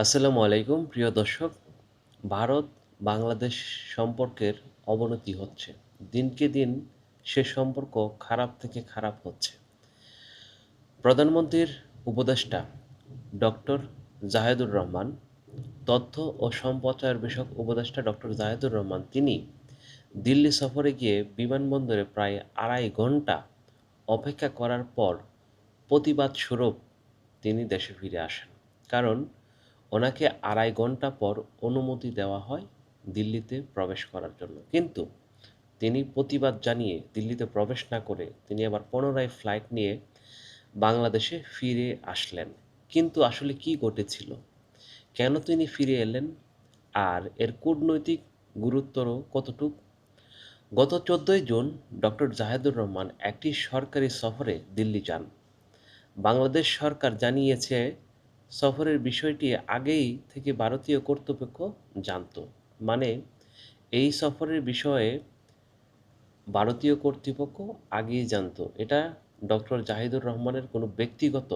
আসসালামু আলাইকুম প্রিয় দর্শক। ভারত বাংলাদেশ সম্পর্কের অবনতি হচ্ছে। দিনকে দিন সে সম্পর্ক খারাপ থেকে খারাপ হচ্ছে। প্রধানমন্ত্রীর উপদেষ্টা ডক্টর জাহেদুর রহমান, তথ্য ও সম্প্রচার বিষয়ক উপদেষ্টা ডক্টর জাহেদুর রহমান তিনি দিল্লি সফরে গিয়ে বিমানবন্দরে প্রায় ২.৫ ঘন্টা অপেক্ষা করার পর প্রতিবাদ স্বরূপ তিনি দেশে ফিরে আসেন। কারণ ওনাকে ২.৫ ঘন্টা পর অনুমতি দেওয়া হয় দিল্লিতে প্রবেশ করার জন্য। কিন্তু তিনি প্রতিবাদ জানিয়ে দিল্লিতে প্রবেশ না করে তিনি আবার পুনরায় ফ্লাইট নিয়ে বাংলাদেশে ফিরে আসলেন। কিন্তু আসলে কি ঘটেছিল? কেন তিনি ফিরে এলেন? আর এর কূটনৈতিক গুরুত্বও কতটুক? গত ১৪ই জুন ডক্টর জাহেদুর রহমান একটি সরকারি সফরে দিল্লি যান। বাংলাদেশ সরকার জানিয়েছে সফরের বিষয়টি আগেই থেকে ভারতীয় কর্তৃপক্ষ জানত। মানে এই সফরের বিষয়ে ভারতীয় কর্তৃপক্ষ আগেই জানত। এটা ডক্টর জাহিদুর রহমানের কোনো ব্যক্তিগত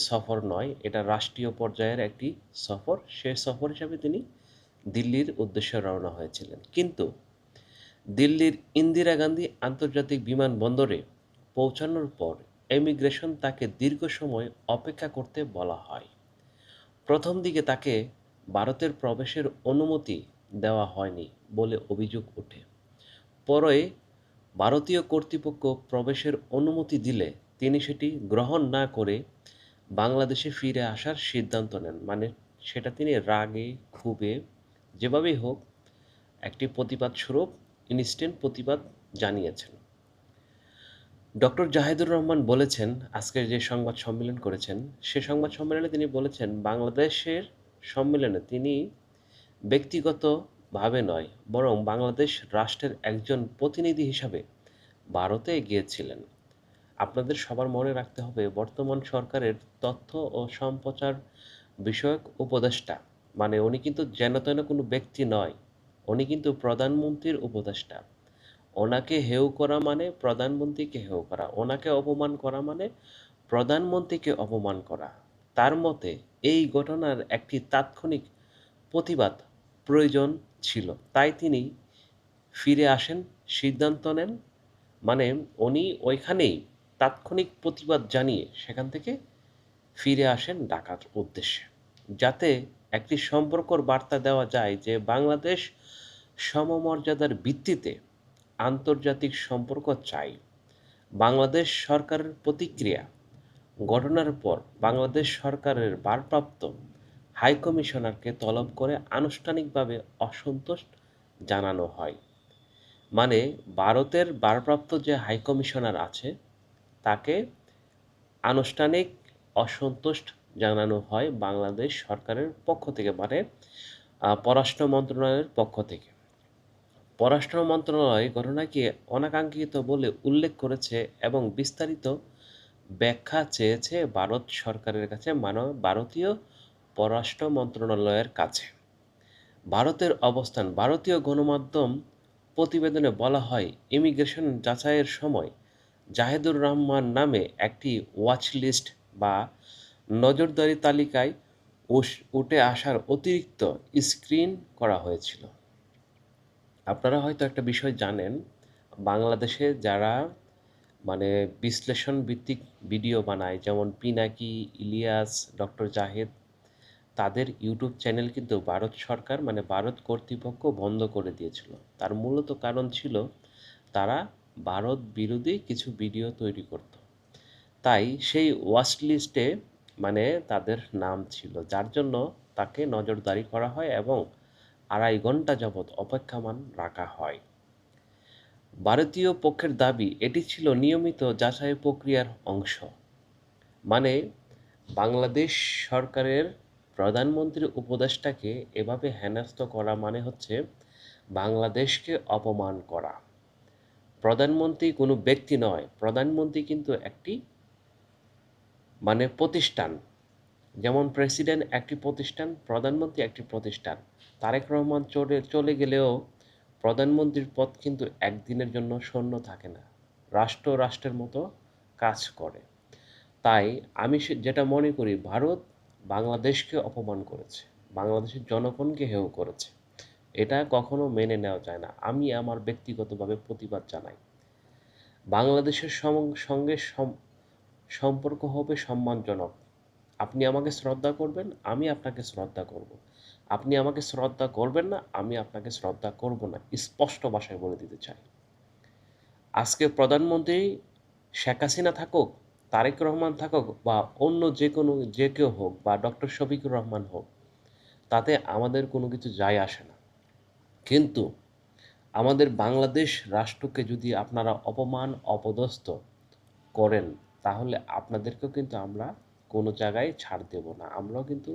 সফর নয়, এটা রাষ্ট্রীয় পর্যায়ের একটি সফর। সে সফর হিসাবে তিনি দিল্লির উদ্দেশ্যে রওনা হয়েছিলেন। কিন্তু দিল্লির ইন্দিরা গান্ধী আন্তর্জাতিক বিমানবন্দরে পৌঁছানোর পর ইমিগ্রেশন তাকে দীর্ঘ সময় অপেক্ষা করতে বলা হয়। প্রথম দিকে তাকে ভারতের প্রবেশের অনুমতি দেওয়া হয়নি বলে অভিযোগ ওঠে। পরে ভারতীয় কর্তৃপক্ষ প্রবেশের অনুমতি দিলে তিনি সেটি গ্রহণ না করে বাংলাদেশে ফিরে আসার সিদ্ধান্ত নেন। সেটা তিনি রাগে, ক্ষোভে, যেভাবেই হোক একটি প্রতিবাদ স্বরূপ ইনস্ট্যান্ট প্রতিবাদ জানিয়েছেন। ডক্টর জাহিদুর রহমান বলেছেন, আজকের যে সংবাদ সম্মেলন করেছেন, সে সংবাদ সম্মেলনে তিনি বলেছেন, বাংলাদেশের সম্মেলনে তিনি ব্যক্তিগতভাবে নয়, বরং বাংলাদেশ রাষ্ট্রের একজন প্রতিনিধি হিসাবে ভারতে গিয়েছিলেন। আপনাদের সবার মনে রাখতে হবে, বর্তমান সরকারের তথ্য ও সম্প্রচার বিষয়ক উপদেষ্টা, উনি কিন্তু যেন তেন কোনো ব্যক্তি নয়, উনি কিন্তু প্রধানমন্ত্রীর উপদেষ্টা। ওনাকে হেয় করা মানে প্রধানমন্ত্রীকে হেয় করা, ওনাকে অপমান করা মানে প্রধানমন্ত্রীকে অপমান করা। তার মতে এই ঘটনার একটি তাৎক্ষণিক প্রতিবাদ প্রয়োজন ছিল। তাই তিনি ফিরে আসেন, সিদ্ধান্ত নেন। মানে উনি ওইখানেই তাৎক্ষণিক প্রতিবাদ জানিয়ে সেখান থেকে ফিরে আসেন ঢাকার উদ্দেশ্যে। যাতে একটি সম্পর্কর বার্তা দেওয়া যায় যে বাংলাদেশ সমমর্যাদার ভিত্তিতে আন্তর্জাতিক সম্পর্ক চাই। বাংলাদেশ সরকারের প্রতিক্রিয়া: ঘটনার পর বাংলাদেশ সরকারের ভারপ্রাপ্ত হাইকমিশনারকে তলব করে আনুষ্ঠানিকভাবে অসন্তোষ জানানো হয়। মানে ভারতের ভারপ্রাপ্ত যে হাইকমিশনার আছে তাকে আনুষ্ঠানিক অসন্তোষ জানানো হয় বাংলাদেশ সরকারের পক্ষ থেকে, পররাষ্ট্র মন্ত্রণালয়ের পক্ষ থেকে। পররাষ্ট্র মন্ত্রণালয় ঘটনাকে অনাকাঙ্ক্ষিত বলে উল্লেখ করেছে এবং বিস্তারিত ব্যাখ্যা চেয়েছে ভারত সরকারের কাছে, ভারতীয় পররাষ্ট্র মন্ত্রণালয়ের কাছে। ভারতের অবস্থান: ভারতীয় গণমাধ্যম প্রতিবেদনে বলা হয়, ইমিগ্রেশন যাচাইয়ের সময় জাহেদুর রহমান নামে একটি ওয়াচ লিস্ট বা নজরদারি তালিকায় উঠে আসার অতিরিক্ত স্ক্রিন করা হয়েছিল। আপনারা হয়তো একটা বিষয় জানেন, বাংলাদেশে যারা মানে বিশ্লেষণ ভিত্তিক ভিডিও বানায়, যেমন পিনাকি, ইলিয়াস, ডক্টর জাহেদ, তাদের ইউটিউব চ্যানেল কিন্তু ভারত সরকার ভারত কর্তৃপক্ষ বন্ধ করে দিয়েছিল। তার মূলত কারণ ছিল তারা ভারত বিরোধী কিছু ভিডিও তৈরি করত। তাই সেই ওয়াচ লিস্টে তাদের নাম ছিল, যার জন্য তাকে নজরদারি করা হয় এবং ২.৫ ঘন্টা যাবৎ অপেক্ষমাণ রাখা হয়। ভারতীয় পক্ষের দাবি এটি ছিল নিয়মিত যাচাই প্রক্রিয়ার অংশ। মানে বাংলাদেশ সরকারের প্রধানমন্ত্রী উপদেষ্টাকে এভাবে হেনস্থ করা মানে হচ্ছে বাংলাদেশকে অপমান করা। প্রধানমন্ত্রী কোনো ব্যক্তি নয়, প্রধানমন্ত্রী কিন্তু একটি প্রতিষ্ঠান। যেমন প্রেসিডেন্ট একটি প্রতিষ্ঠান, প্রধানমন্ত্রী একটি প্রতিষ্ঠান। তারেক রহমান চলে গেলেও প্রধানমন্ত্রীর পদ কিন্তু একদিনের জন্য শূন্য থাকে না, রাষ্ট্রের মতো কাজ করে। তাই আমি যেটা মনে করি, ভারত বাংলাদেশকে অপমান করেছে, বাংলাদেশের জনগণকে হেয় করেছে। এটা কখনো মেনে নেওয়া যায় না। আমি আমার ব্যক্তিগতভাবে প্রতিবাদ জানাই। বাংলাদেশের সঙ্গে সম্পর্ক হবে সম্মানজনক। আপনি আমাকে শ্রদ্ধা করবেন, আমি আপনাকে শ্রদ্ধা করব। আপনি আমাকে শ্রদ্ধা করবেন না, আমি আপনাকে শ্রদ্ধা করব না। স্পষ্ট ভাষায় বলে দিতে চাই। আজকে প্রধানমন্ত্রী শেখ হাসিনা থাকুক, তারেক রহমান থাকুক বা অন্য যে কেউ হোক বা ডক্টর শফিকুর রহমান হোক, তাতে আমাদের কোনো কিছু যায় আসে না। কিন্তু আমাদের বাংলাদেশ রাষ্ট্রকে যদি আপনারা অপমান অপদস্থ করেন, তাহলে আপনাদেরকেও কিন্তু আমরা কোনো জায়গায় ছাড় দেব না। আমরাও কিন্তু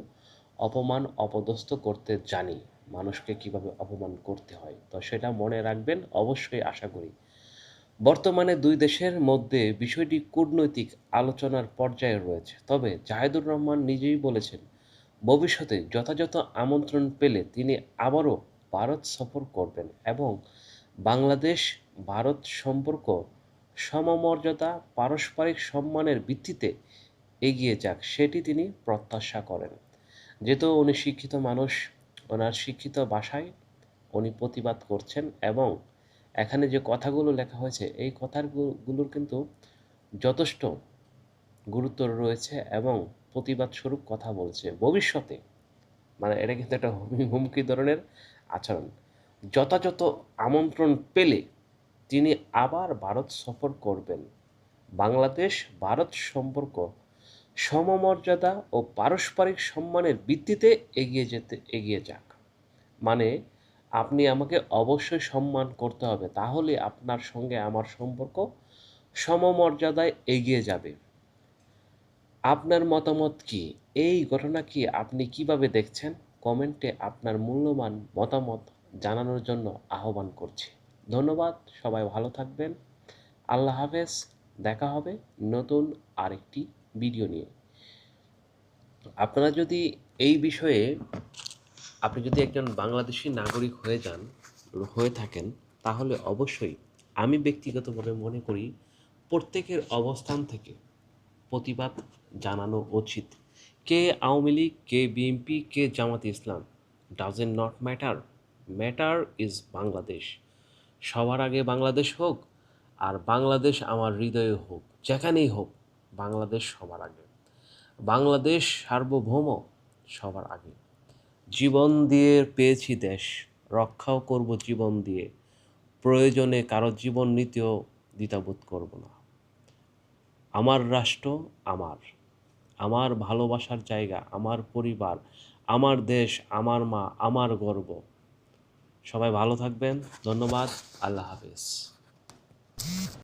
অপমান অপদস্থ করতে জানি, মানুষকে কিভাবে অপমান করতে হয়। তো সেটা মনে রাখবেন, অবশ্যই আশা করি। বর্তমানে দুই দেশের মধ্যে বিষয়টি কূটনৈতিক আলোচনার পর্যায়ে রয়েছে। তবে জাহিদুর রহমান নিজেই বলেছেন, ভবিষ্যতে যথাযথ আমন্ত্রণ পেলে তিনি আবারও ভারত সফর করবেন এবং বাংলাদেশ ভারত সম্পর্ক সমমর্যাদা পারস্পরিক সম্মানের ভিত্তিতে এগিয়ে যাক, সেটি তিনি প্রত্যাশা করেন। যেহেতু উনি শিক্ষিত মানুষ, ওনার শিক্ষিত ভাষায় উনি প্রতিবাদ করছেন এবং এখানে যে কথাগুলো লেখা হয়েছে এই কথাগুলোর কিন্তু যথেষ্ট গুরুত্ব রয়েছে এবং প্রতিবাদ স্বরূপ কথা বলছে। ভবিষ্যতে মানে এটা কিন্তু একটা হুমকি ধরনের আচরণ। যথাযথ আমন্ত্রণ পেলে তিনি আবার ভারত সফর করবেন। বাংলাদেশ ভারত সম্পর্ক সমমর্যাদা ও পারস্পরিক সম্মানের ভিত্তিতে এগিয়ে যাক। মানে আপনি আমাকে অবশ্যই সম্মান করতে হবে, তাহলে আপনার সঙ্গে আমার সম্পর্ক সমমর্যাদায় এগিয়ে যাবে। আপনার মতামত কি? এই ঘটনা কি আপনি কিভাবে দেখছেন? কমেন্টে আপনার মূল্যবান মতামত জানানোর জন্য আহ্বান করছি। ধন্যবাদ, সবাই ভালো থাকবেন। আল্লাহ হাফেজ। দেখা হবে নতুন আরেকটি ভিডিও নিয়ে। আপনারা যদি এই বিষয়ে আপনি যদি একজন বাংলাদেশী নাগরিক হয়ে থাকেন, তাহলে অবশ্যই আমি ব্যক্তিগতভাবে মনে করি প্রত্যেকের অবস্থান থেকে প্রতিবাদ জানানো উচিত। কে আওয়ামী লীগ, কে বিএনপি, কে Jamaat-e Islam, doesn't not matter. Matter is Bangladesh. সবার আগে বাংলাদেশ হোক, আর বাংলাদেশ আমার হৃদয়ে হোক, যেখানেই হোক বাংলাদেশ সবার আগে। বাংলাদেশ সার্বভৌম, সবার আগে। জীবন দিয়ে পেয়েছি দেশ, রক্ষাও করব জীবন দিয়ে। প্রয়োজনে কারো জীবন নিতেও দ্বিধাবোধ করব না। আমার রাষ্ট্র আমার, আমার ভালোবাসার জায়গা, আমার পরিবার, আমার দেশ, আমার মা, আমার গর্ব। সবাই ভালো থাকবেন। ধন্যবাদ। আল্লাহ হাফেজ।